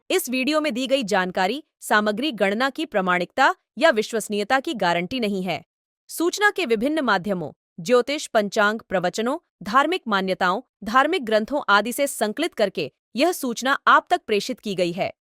इस वीडियो में दी गई जानकारी सामग्री गणना की प्रामाणिकता या विश्वसनीयता की गारंटी नहीं है। सूचना के विभिन्न माध्यमों, ज्योतिष, पंचांग, प्रवचनों, धार्मिक मान्यताओं, धार्मिक ग्रंथों आदि से संकलित करके यह सूचना आप तक प्रेषित की गई है।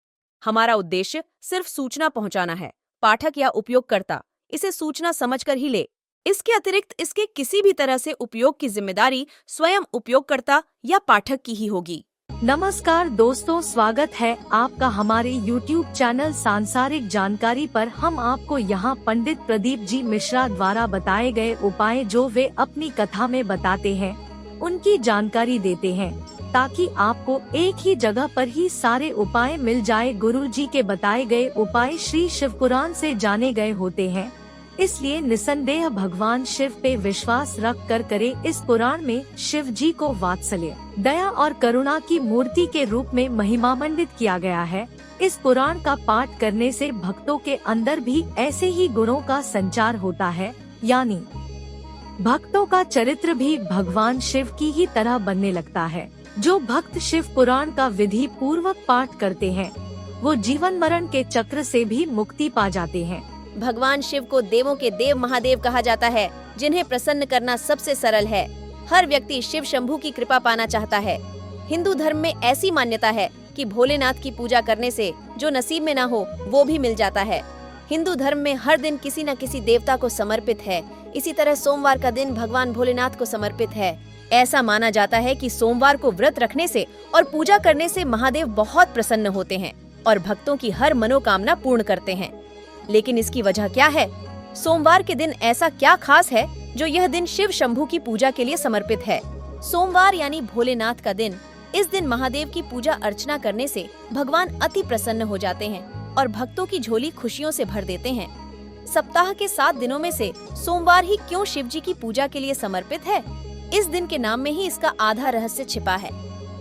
हमारा उद्देश्य सिर्फ सूचना पहुंचाना है। पाठक या उपयोगकर्ता इसे सूचना समझकर ही ले। इसके अतिरिक्त इसके किसी भी तरह से उपयोग की जिम्मेदारी स्वयं उपयोगकर्ता या पाठक की ही होगी। नमस्कार दोस्तों, स्वागत है आपका हमारे YouTube चैनल सांसारिक जानकारी पर। हम आपको यहाँ पंडित प्रदीप जी मिश्रा द्वारा बताए गए उपाय जो वे अपनी कथा में बताते हैं, उनकी जानकारी देते हैं, ताकि आपको एक ही जगह पर ही सारे उपाय मिल जाए। गुरु जी के बताए गए उपाय श्री शिव पुराण से जाने गए होते हैं, इसलिए निसंदेह भगवान शिव पे विश्वास रख कर करे। इस पुराण में शिव जी को वात्सल्य, दया और करुणा की मूर्ति के रूप में महिमामंडित किया गया है। इस पुराण का पाठ करने से भक्तों के अंदर भी ऐसे ही गुणों का संचार होता है, यानी भक्तों का चरित्र भी भगवान शिव की ही तरह बनने लगता है। जो भक्त शिव पुराण का विधि पूर्वक पाठ करते हैं, वो जीवन मरण के चक्र से भी मुक्ति पा जाते हैं। भगवान शिव को देवों के देव महादेव कहा जाता है, जिन्हें प्रसन्न करना सबसे सरल है। हर व्यक्ति शिव शंभू की कृपा पाना चाहता है। हिंदू धर्म में ऐसी मान्यता है कि भोलेनाथ की पूजा करने से जो नसीब में ना हो वो भी मिल जाता है। हिंदू धर्म में हर दिन किसी न किसी देवता को समर्पित है। इसी तरह सोमवार का दिन भगवान भोलेनाथ को समर्पित है। ऐसा माना जाता है कि सोमवार को व्रत रखने से और पूजा करने से महादेव बहुत प्रसन्न होते हैं और भक्तों की हर मनोकामना पूर्ण करते हैं। लेकिन इसकी वजह क्या है? सोमवार के दिन ऐसा क्या खास है जो यह दिन शिव शंभू की पूजा के लिए समर्पित है? सोमवार यानी भोलेनाथ का दिन। इस दिन महादेव की पूजा अर्चना करने से भगवान अति प्रसन्न हो जाते हैं और भक्तों की झोली खुशियों से भर देते हैं। सप्ताह के 7 दिनों में से सोमवार ही क्यों शिव जी की पूजा के लिए समर्पित है? इस दिन के नाम में ही इसका आधा रहस्य छिपा है।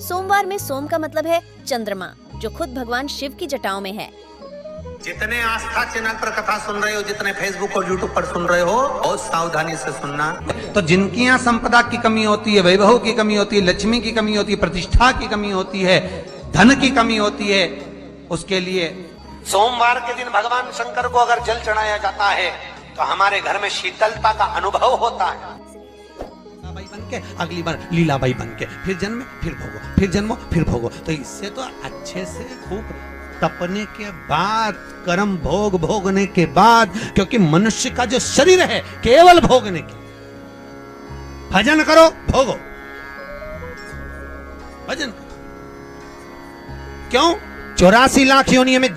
सोमवार में सोम का मतलब है चंद्रमा, जो खुद भगवान शिव की जटाओं में है। जितने आस्था चैनल पर कथा सुन रहे हो, जितने फेसबुक और यूट्यूब पर सुन रहे हो, बहुत सावधानी से सुनना। तो जिनकी यहाँ संपदा की कमी होती है, वैभव की कमी होती है, लक्ष्मी की कमी होती है, प्रतिष्ठा की कमी होती है, धन की कमी होती है, उसके लिए सोमवार के दिन भगवान शंकर को अगर जल चढ़ाया जाता है तो हमारे घर में शीतलता का अनुभव होता है। बन के अगली बार लीलाबाई बन के फिर जन्मे, फिर भोगो, फिर जन्मो, फिर भोगो। तो इससे तो अच्छे से खूब तपने के बाद, कर्म भोग भोगने के बाद, क्योंकि मनुष्य का जो शरीर है केवल भोगने के। भजन करो, भोगो, भजन करो। क्यों? 84 लाख योनियों में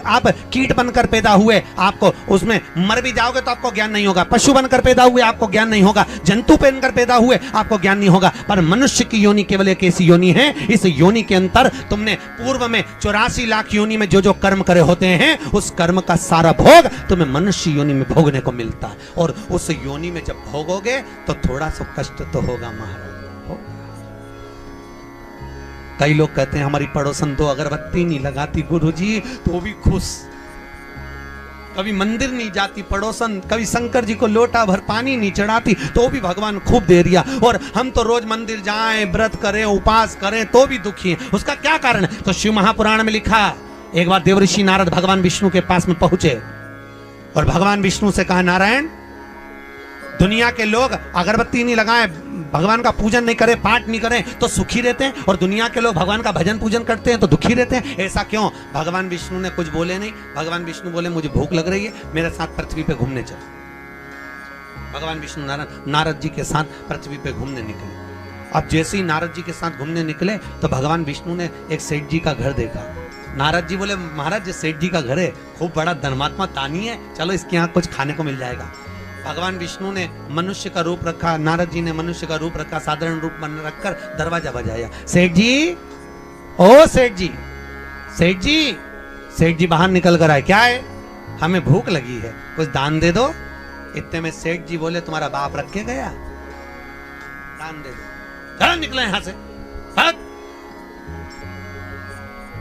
आप कीट बनकर पैदा हुए, आपको उसमें मर भी जाओगे तो आपको ज्ञान नहीं होगा। पशु बनकर पैदा हुए, आपको ज्ञान नहीं होगा। जंतु बनकर पैदा हुए, आपको ज्ञान नहीं होगा। पर मनुष्य की योनि केवल एक ऐसी योनि है, इस योनि के अंतर तुमने पूर्व में 84 लाख योनि में जो जो कर्म करे होते हैं, उस कर्म का सारा भोग तुम्हें मनुष्य योनि में भोगने को मिलता है। और उस योनि में जब भोगोगे तो थोड़ा सा कष्ट तो होगा महाराज। कई लोग कहते हैं हमारी पड़ोसन तो अगरबत्ती नहीं लगाती गुरुजी तो भी खुश, कभी मंदिर नहीं जाती पड़ोसन, कभी शंकर जी को लोटा भर पानी नहीं चढ़ाती तो भी भगवान खूब दे दिया, और हम तो रोज मंदिर जाएं, व्रत करें, उपास करें तो भी दुखी हैं। उसका क्या कारण है? तो शिव महापुराण में लिखा, एक बार देवऋषि नारद भगवान विष्णु के पास में पहुंचे और भगवान विष्णु से कहा, नारायण, दुनिया के लोग अगरबत्ती नहीं लगाएं, भगवान का पूजन नहीं करें, पाठ नहीं करें तो सुखी रहते हैं, और दुनिया के लोग भगवान का भजन पूजन करते हैं तो दुखी रहते हैं। ऐसा क्यों? भगवान विष्णु ने कुछ बोले नहीं। भगवान विष्णु बोले, मुझे भूख लग रही है, मेरे साथ पृथ्वी पे घूमने चलो। भगवान विष्णु नारद जी के साथ पृथ्वी पे घूमने निकले। अब जैसे ही नारद जी के साथ घूमने निकले तो भगवान विष्णु ने एक सेठ जी का घर देखा। नारद जी बोले, महाराज, ये सेठ जी का घर है, खूब बड़ा धर्मात्मा दानी है, चलो इसके यहाँ कुछ खाने को मिल जाएगा। भगवान विष्णु ने मनुष्य का रूप रखा, नारद जी ने मनुष्य का रूप रखा, साधारण रूप बन रखकर दरवाजा बजाया। सेठ जी, ओ सेठ जी, सेठ जी। सेठ जी बाहर निकल कर आए, क्या है? हमें भूख लगी है, कुछ दान दे दो। इतने में सेठ जी बोले, तुम्हारा बाप रख के गया, दान दे दो। चलो निकले यहां से,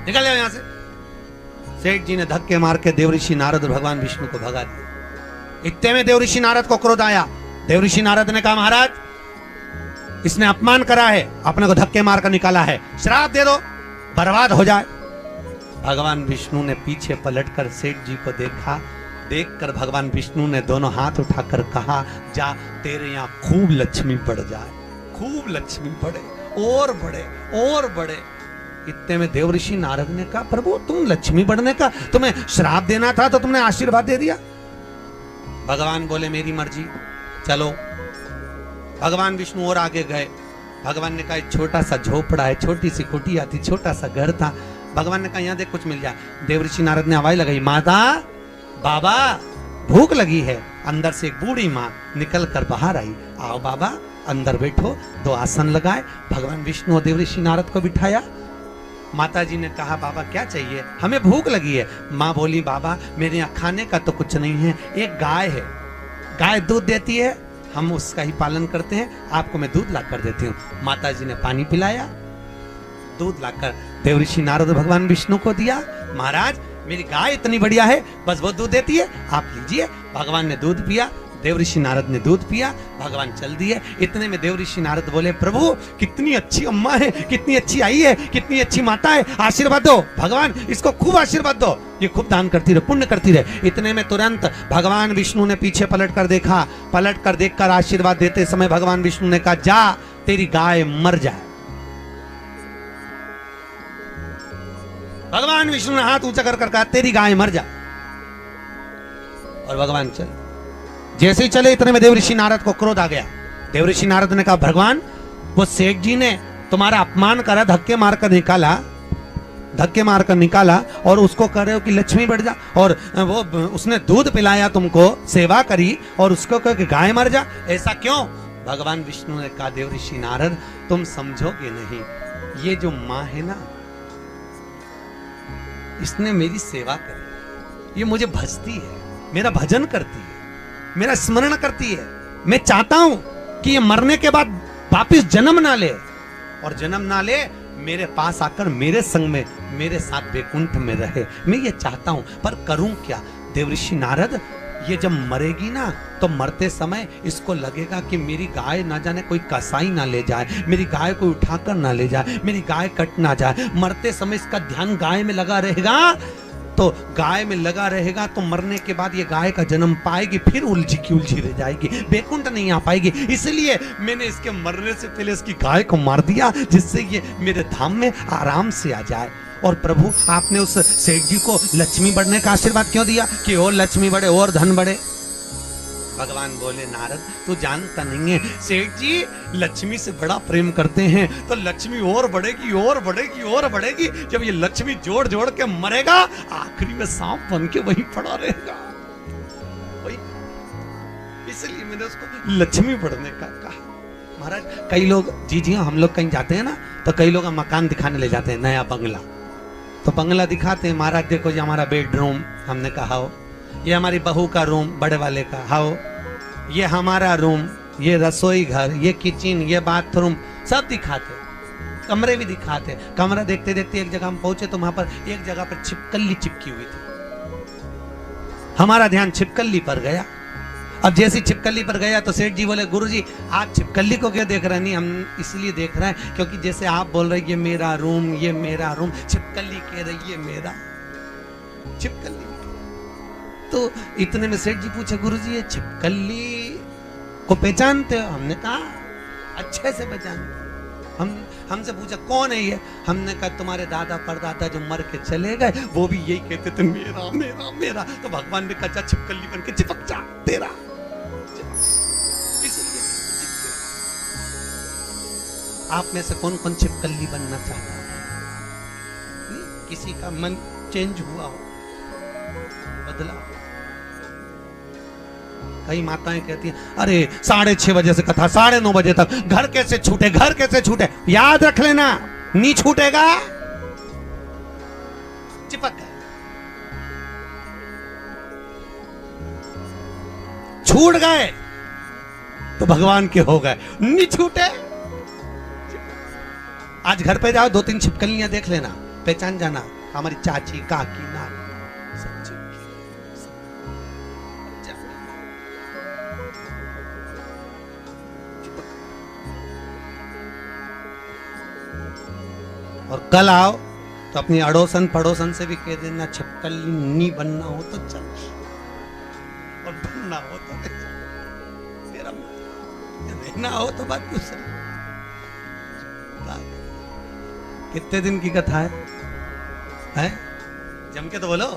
निकल जाओ यहां से। सेठ जी ने धक्के मार के देवऋषि नारद और भगवान विष्णु को भगा दिया। इतने में देवऋषि नारद को क्रोध आया। देवऋषि नारद ने कहा, महाराज, इसने अपमान करा है, अपने को धक्के मारकर निकाला है, श्राप दे दो, बर्बाद हो जाए। भगवान विष्णु ने पीछे पलटकर सेठ जी को देखा। देखकर भगवान विष्णु ने दोनों हाथ उठाकर कहा, जा तेरे यहाँ खूब लक्ष्मी बढ़ जाए, खूब लक्ष्मी बढ़े और बढ़े और बढ़े। इतने में देवऋषि नारद ने कहा, प्रभु तुम लक्ष्मी बढ़ने का, तुम्हें श्राप देना था तो तुमने आशीर्वाद दे दिया। भगवान बोले मेरी मर्जी, चलो। भगवान विष्णु और आगे गए। भगवान ने कहा एक छोटा सा झोपड़ा है, छोटी सी कुटिया थी, छोटा सा घर था। भगवान ने कहा यहाँ देख कुछ मिल जाए। देवऋषि नारद ने आवाज लगाई, माता बाबा भूख लगी है। अंदर से एक बूढ़ी माँ निकल कर बाहर आई, आओ बाबा अंदर बैठो। 2 आसन लगाए, भगवान विष्णु और देवऋषि नारद को बिठाया। माता जी ने कहा, बाबा क्या चाहिए, हमें भूख लगी है। माँ बोली, बाबा मेरे यहाँ खाने का तो कुछ नहीं है, एक गाय है, गाय दूध देती है, हम उसका ही पालन करते हैं, आपको मैं दूध ला कर देती हूँ। माता जी ने पानी पिलाया, दूध लाकर देवऋषि नारद भगवान विष्णु को दिया। महाराज मेरी गाय इतनी बढ़िया है, बस वो दूध देती है, आप लीजिए। भगवान ने दूध पिया, देवऋषि नारद ने दूध पिया, भगवान चल दिए। इतने में देवऋषि नारद बोले, प्रभु कितनी अच्छी अम्मा है, कितनी अच्छी आई है, कितनी अच्छी माता है, आशीर्वाद दो भगवान, इसको खूब आशीर्वाद दो, ये खूब दान करती रहे, पुण्य करती रहे। इतने में तुरंत भगवान विष्णु ने पीछे पलट कर देखा, पलट कर देखकर आशीर्वाद देते समय भगवान विष्णु ने कहा, जा तेरी गाय मर जाए। भगवान विष्णु ने हाथ ऊंचा कर कहा, तेरी गाय मर जा। और भगवान चले। जैसे ही चले इतने में देवऋषि नारद को क्रोध आ गया। देवऋषि नारद ने कहा, भगवान वो सेठ जी ने तुम्हारा अपमान करा, धक्के मारकर निकाला और उसको कह रहे हो कि लक्ष्मी बढ़ जा, और वो उसने दूध पिलाया तुमको, सेवा करी, और उसको कह कि गाय मर जा, ऐसा क्यों? भगवान विष्णु ने कहा, देवऋषि नारद तुम समझोगे नहीं, ये जो माँ है ना, इसने मेरी सेवा करी, ये मुझे भजती है, मेरा भजन करती है, मेरा स्मरण करती है। मैं चाहता हूं कि ये मरने के बाद वापिस जन्म ना ले, और जन्म ना ले मेरे पास आकर मेरे संग में मेरे साथ वैकुंठ में रहे। मैं ये चाहता हूं, पर करूं क्या? देवऋषि नारद ये जब मरेगी ना, तो मरते समय इसको लगेगा कि मेरी गाय ना जाने कोई कसाई ना ले जाए, मेरी गाय को उठाकर ना ले जाए, मेरी गाय कट ना जाए। मरते समय इसका ध्यान गाय में लगा रहेगा, तो गाय में लगा रहेगा, तो मरने के बाद ये गाय का जन्म पाएगी, फिर उलझी की उलझी रह जाएगी, वैकुंठ नहीं आ पाएगी। इसलिए मैंने इसके मरने से पहले इसकी गाय को मार दिया, जिससे ये मेरे धाम में आराम से आ जाए। और प्रभु आपने उस सेठ जी को लक्ष्मी बढ़ने का आशीर्वाद क्यों दिया कि और लक्ष्मी बढ़े और धन बढ़े? भगवान बोले, नारद तू जानता नहीं है, सेठ जी लक्ष्मी से बड़ा प्रेम करते हैं, तो लक्ष्मी और बढ़ेगी और बढ़ेगी और बढ़ेगी। जब ये लक्ष्मी जोड़ जोड़ के मरेगा, आखिरी में सांप बन के वहीं पड़ा रहेगा। वही इसलिए मैंने उसको लक्ष्मी बढ़ने का कहा। महाराज कई लोग जी हम लोग कहीं जाते हैं ना, तो कई लोग मकान दिखाने ले जाते हैं, नया बंगला, तो बंगला दिखाते हैं, महाराज देखो ये हमारा बेडरूम, हमने कहा हो, ये हमारी बहू का रूम बड़े वाले का, हाओ ये हमारा रूम, ये रसोई घर, ये किचन, ये बाथरूम, सब दिखाते, कमरे भी दिखाते। कमरा देखते देखते एक जगह हम पहुंचे, तो वहां पर एक जगह पर छिपकली चिपकी हुई थी। हमारा ध्यान छिपकली पर गया। अब जैसी छिपकली पर गया तो सेठ जी बोले, गुरुजी आप छिपकली को क्यों देख रहे? नहीं, हम इसलिए देख रहे हैं क्योंकि जैसे आप बोल रहे ये मेरा रूम, ये मेरा रूम, छिपकली कह रही है मेरा छिपकली। तो इतने में सेठ जी पूछे, गुरुजी ये छिपकली को पहचानते हो? हमने कहा अच्छे से पहचानते। हमसे पूछा कौन है ये? हमने कहा तुम्हारे दादा परदादा जो मर के चले गए, वो भी यही कहते थे मेरा मेरा मेरा। तो भगवान ने कहा छिपकली बन के चिपक जा तेरा। इसलिए आप में से कौन कौन छिपकली बनना चाहता है? किसी का मन चेंज हुआ हो, बदला। कई माताएं कहती हैं, अरे 6:30 बजे से कथा 9:30 बजे तक, घर कैसे छूटे, घर कैसे छूटे? याद रख लेना, नहीं छूटेगा, चिपक गए। छूट गए तो भगवान के हो गए, नहीं छूटे। आज घर पे जाओ, 2-3 छिपकलियां देख लेना, पहचान जाना, हमारी चाची, काकी, नानी, और कल आओ तो तो अपनी अड़ोसन पड़ोसन से भी कह देना छपकली नहीं बनना हो तो चल, और बनना हो तो तेरा रहना हो तो बात दूसरी। कितने दिन की कथा है? जम के तो बोलो।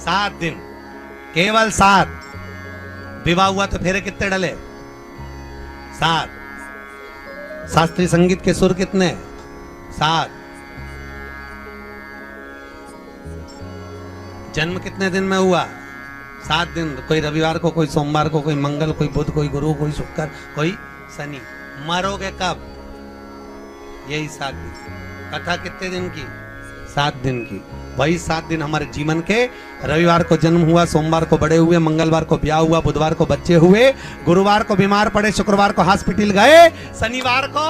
7 दिन, केवल 7। विवाह हुआ तो फेरे कितने डले? 7। शास्त्रीय संगीत के सुर कितने? 7। जन्म कितने दिन में हुआ? 7 दिन। कोई रविवार को, कोई सोमवार को, कोई मंगल, कोई बुध, कोई गुरु, कोई शुक्र, कोई शनि। मरोगे कब? यही 7 दिन। कथा कितने दिन की? 7 दिन की। वही 7 दिन हमारे जीवन के। रविवार को जन्म हुआ, सोमवार को बड़े हुए, मंगलवार को ब्याह हुआ, बुधवार को बच्चे हुए, गुरुवार को बीमार पड़े, शुक्रवार को हॉस्पिटल गए, शनिवार को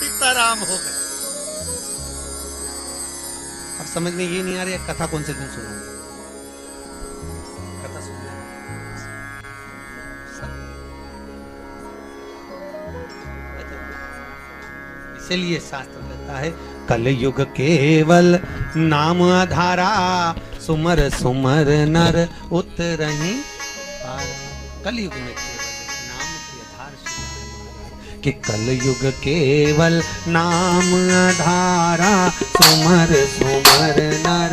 सीताराम हो गए। अब समझ में ये नहीं आ रही है कथा कौन से दिन सुनो? कथा सुन। इसीलिए शास्त्र कहता है कलयुग केवल नाम आधारा, सुमर सुमर नर उतरहि पारा। कलयुग में केवल नाम की आधार कि कलयुग केवल नाम आधारा, सुमर सुमर नर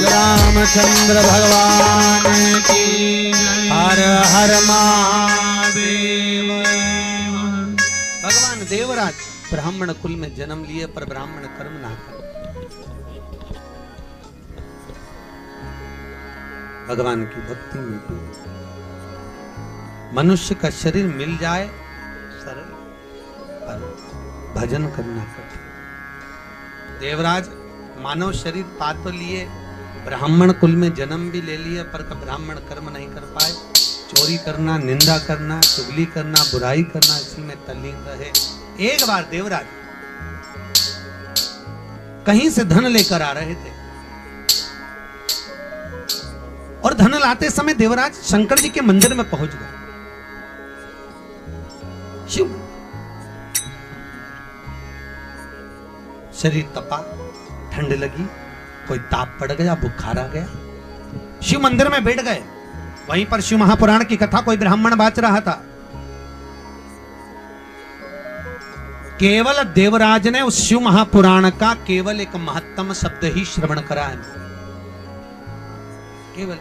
रामचंद्र भगवान की हर हर महादेव। भगवान देवराज ब्राह्मण कुल में जन्म लिए पर ब्राह्मण कर्म ना कर। भगवान की भक्ति में मनुष्य का शरीर मिल जाए सरल, पर भजन करना कर। देवराज मानव शरीर पा तो लिए, ब्राह्मण कुल में जन्म भी ले लिया, पर ब्राह्मण कर्म नहीं कर पाए। चोरी करना, निंदा करना, चुगली करना, बुराई करना, इसी में तल्लीन रहे। एक बार देवराज कहीं से धन लेकर आ रहे थे और धन लाते समय देवराज शंकर जी के मंदिर में पहुंच गए। शिव शरीर तपा, ठंड लगी, कोई ताप पड़ गया, बुखार आ गया, शिव मंदिर में बैठ गए। वहीं पर शिव महापुराण की कथा कोई ब्राह्मण बाच रहा था। केवल देवराज ने उस शिव महापुराण का केवल एक महत्तम शब्द ही श्रवण करा है। केवल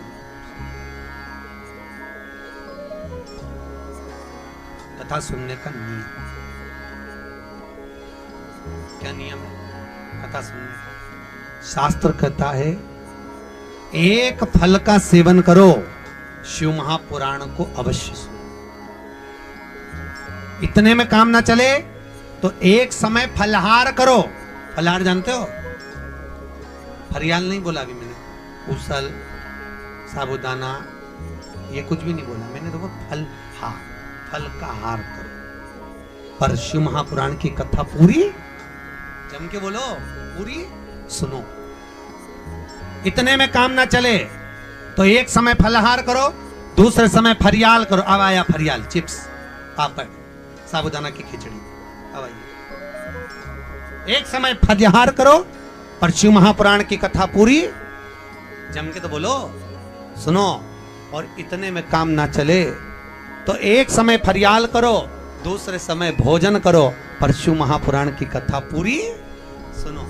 कथा सुनने का नियम। क्या नियम है कथा सुनने का? शास्त्र कहता है एक फल का सेवन करो, शिव महापुराण को अवश्य सुनो। इतने में काम ना चले तो एक समय फलहार करो। फलहार जानते हो? फरियाल नहीं बोला अभी मैंने, उसल साबुदाना ये कुछ भी नहीं बोला मैंने, तो वो फलहार, फल का हार करो। पर शिव महापुराण की कथा पूरी जम के बोलो, पूरी सुनो। इतने में काम ना चले तो एक समय फलहार करो, दूसरे समय फरियाल करो। अब आया फरियाल, चिप्स, पापड़, साबुदाना की खिचड़ी। अब आइए, एक समय फलहार करो और शिव महापुराण की कथा पूरी जम के तो बोलो, सुनो। और इतने में काम ना चले तो एक समय फरियाल करो, दूसरे समय भोजन करो, पर शिव महापुराण की कथा पूरी सुनो।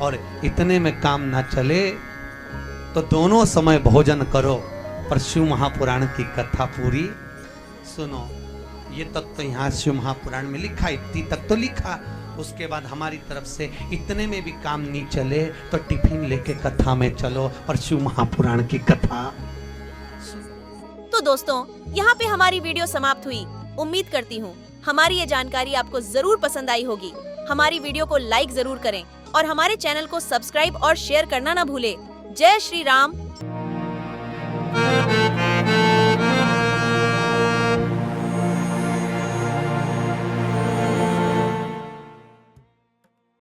और इतने में काम ना चले तो दोनों समय भोजन करो, पर शिव महापुराण की कथा पूरी सुनो। ये तक तो यहाँ शिव महापुराण में लिखा, इतनी तक तो लिखा। उसके बाद हमारी तरफ से इतने में भी काम नहीं चले तो टिफिन लेके कथा में चलो और शिव महापुराण की कथा। तो दोस्तों, यहाँ पे हमारी वीडियो समाप्त हुई। उम्मीद करती हूँ हमारी ये जानकारी आपको जरूर पसंद आई होगी। हमारी वीडियो को लाइक जरूर करें और हमारे चैनल को सब्सक्राइब और शेयर करना ना भूले। जय श्री राम।